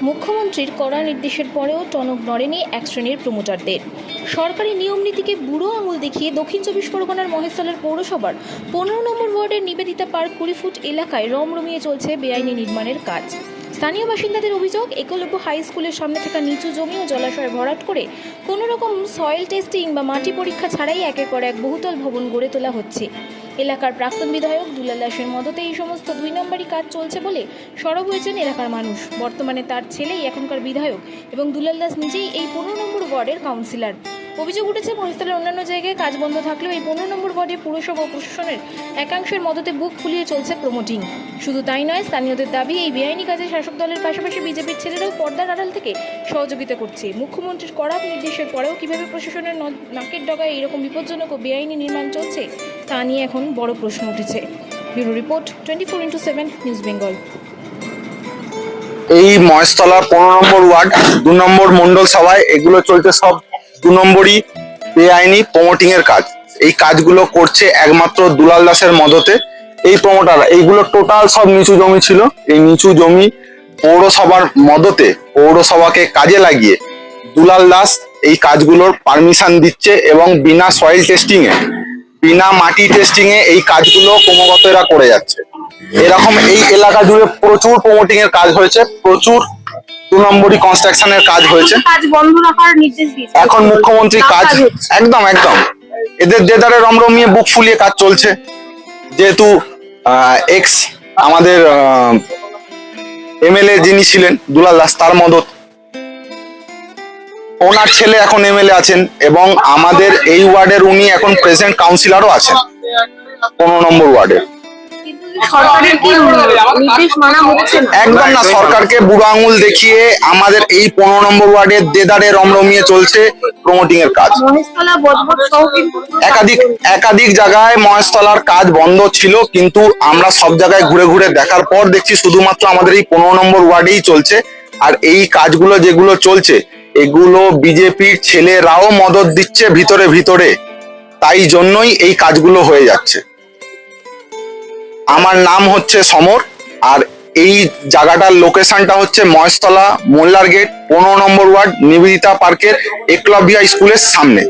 মুখ্যমন্ত্রীর কড়া নির্দেশের পরেও টনক নড়েনি এক শ্রেণীর প্রমোটারদের। সরকারি নিয়মনীতিকে বুড়ো আঙুল দেখিয়ে দক্ষিণ চব্বিশ পরগনার মহেশতলার পৌরসভার 15 নম্বর ওয়ার্ডের নিবেদিতা পার্ক 20 ফুট এলাকায় রমরমিয়ে চলছে বেআইনি নির্মাণের কাজ। স্থানীয় বাসিন্দাদের অভিযোগ, একলব্য হাই স্কুলের সামনে থাকা নিচু জমি ও জলাশয় ভরাট করে কোনো রকম সয়েল টেস্টিং বা মাটি পরীক্ষা ছাড়াই একের পর এক বহুতল ভবন গড়ে তোলা হচ্ছে। এলাকার প্রাক্তন বিধায়ক দুলাল দাসের মদতে এই সমস্ত 2 নম্বরই কাজ চলছে বলে সরব হয়েছেন এলাকার মানুষ। বর্তমানে তার ছেলেই এখনকার বিধায়ক এবং দুলাল দাস নিজেই এই 15 নম্বর ওয়ার্ডের কাউন্সিলর। অভিযোগ উঠেছে, মহেশতলার অন্যান্য জায়গায় কাজ বন্ধ থাকলেও এই 15 নম্বর ওয়ার্ডে পুরসভা ও প্রশাসনের একাংশের মদতে বুক ফুলিয়ে চলছে প্রমোটিং। শুধু তাই নয়, স্থানীয়দের দাবি এই বেআইনি কাজে শাসক দলের পাশাপাশি বিজেপির ছেলেরাও পর্দার আড়াল থেকে সহযোগিতা করছে। মুখ্যমন্ত্রীর কড়া নির্দেশের পরেও কিভাবে প্রশাসনের নাকের ডগায় এরকম বিপজ্জনক ও বেআইনি নির্মাণ চলছে তা নিয়ে এখন বড় প্রশ্ন উঠেছে। Bureau report 24x7 news Bengal. এই মহেশতলা 15 নম্বর ওয়ার্ড 2 নম্বর মন্ডল সভায় এগুলো চলছে সব 2 নম্বরই বেআইনি প্রমোটিং এর কাজ। এই কাজগুলো করছে একমাত্র দুলাল দাসের মদতে। এই প্রমোটার এইগুলো টোটাল সব নিচু জমি ছিল। এই নিচু জমি পৌরসভার মদতে পৌরসভাকে কাজে লাগিয়ে দুলাল দাস এই কাজগুলোর পারমিশন দিচ্ছে এবং বিনা সয়েল টেস্টিং এ বিনা মাটি টেস্টিং এ এই কাজগুলো ক্রমাগত এরা করে যাচ্ছে। এরকম এই এলাকা জুড়ে প্রচুর প্রমোটিং এর কাজ হয়েছে, প্রচুর 2 নম্বরই কনস্ট্রাকশনের কাজ হয়েছে। কাজ বন্ধ রাখার নির্দেশ দিয়েছে এখন মুখ্যমন্ত্রী কাজ একদম এদের দেদারে রমরমিয়ে বুক ফুলিয়ে কাজ চলছে। যেহেতু এক্স আমাদের এমএলএ যিনি ছিলেন দুলাল দাস, তার মদত ওনার ছেলে এখন এমএলএ আছেন এবং আমাদের এই ওয়ার্ডের উনি এখন প্রেসিডেন্ট কাউন্সিলরও আছেন 15 নম্বর ওয়ার্ডের। সরকারের কি নির্দেশ মানা হচ্ছে না? একদম না, সরকারকে বুড়ো আঙুল দেখিয়ে আমাদের এই 15 নম্বর ওয়ার্ডের দেদারে রমরমিয়ে চলছে প্রমোটিং এর কাজ। মহেশতলা বজবজ সহ কিন্তু একাধিক জায়গায় মহেশতলার কাজ বন্ধ ছিল, কিন্তু আমরা সব জায়গায় ঘুরে ঘুরে দেখার পর দেখছি শুধুমাত্র আমাদের এই 15 নম্বর ওয়ার্ডেই চলছে। আর এই কাজগুলো যেগুলো চলছে এগুলো বিজেপির ছেলেরাও মদত দিচ্ছে ভিতরে ভিতরে, তাই জন্যই এই কাজগুলো হয়ে যাচ্ছে। আমার নাম হচ্ছে সমর, আর এই জায়গাটার লোকেশনটা হচ্ছে মহেশতলা মোল্লার গেট 15 নম্বর ওয়ার্ড নিবেদিতা পার্কের একলব্য স্কুলের সামনে।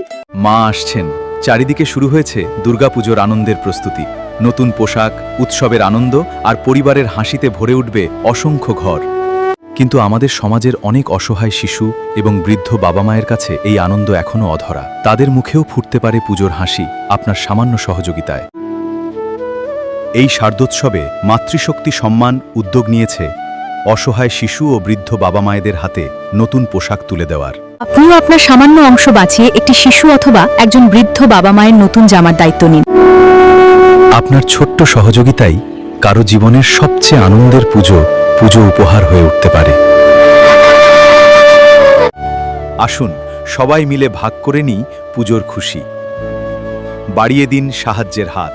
মা আসছেন, চারিদিকে শুরু হয়েছে দুর্গাপুজোর আনন্দের প্রস্তুতি। নতুন পোশাক, উৎসবের আনন্দ আর পরিবারের হাসিতে ভরে উঠবে অসংখ্য ঘর। কিন্তু আমাদের সমাজের অনেক অসহায় শিশু এবং বৃদ্ধ বাবা মায়ের কাছে এই আনন্দ এখনও অধরা। তাদের মুখেও ফুটতে পারে পুজোর হাসি আপনার সামান্য সহযোগিতায়। এই শারদোৎসবে মাতৃশক্তি সম্মান উদ্যোগ নিয়েছে অসহায় শিশু ও বৃদ্ধ বাবা মায়েদের হাতে নতুন পোশাক তুলে দেওয়ার। আপনিও আপনার সামান্য অংশ বাঁচিয়ে একটি শিশু অথবা একজন বৃদ্ধ বাবা মায়ের নতুন জামার দায়িত্ব নিন। আপনার ছোট্ট সহযোগিতাই কারো জীবনের সবচেয়ে আনন্দের পুজো উপহার হয়ে উঠতে পারে। আসুন সবাই মিলে ভাগ করে নিই পুজোর খুশি। বাড়িয়ে দিন সাহায্যের হাত।